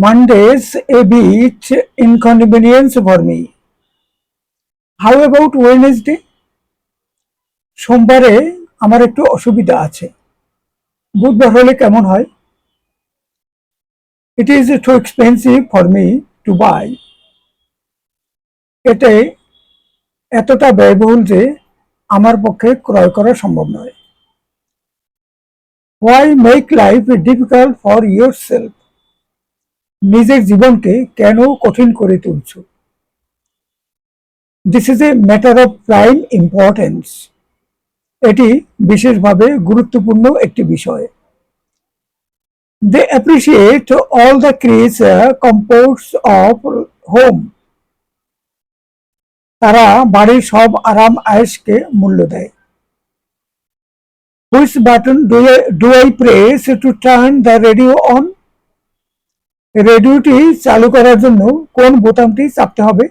Monday's a bit inconvenience for me. How about Wednesday? সোমবারে আমার একটু অসুবিধা আছে। বুধবার হলে কেমন হয়? It is too expensive for me to buy. এতে এতটা ব্যয়বহুল যে আমার পক্ষে ক্রয় করা সম্ভব নয়। Why make life difficult for yourself? নিজের জীবনকে কেন কঠিন করে তুলছো? This is a matter of prime importance. এটি বিশেষভাবে গুরুত্বপূর্ণ একটি বিষয়। They appreciate all the comforts of home. তারা বাড়ির সব আরাম আয়েশকে মূল্য দেয়। Which button do I press to turn the radio on? রেডিওটি চালু করার জন্য কোন বোতামটি চাপতে হবে?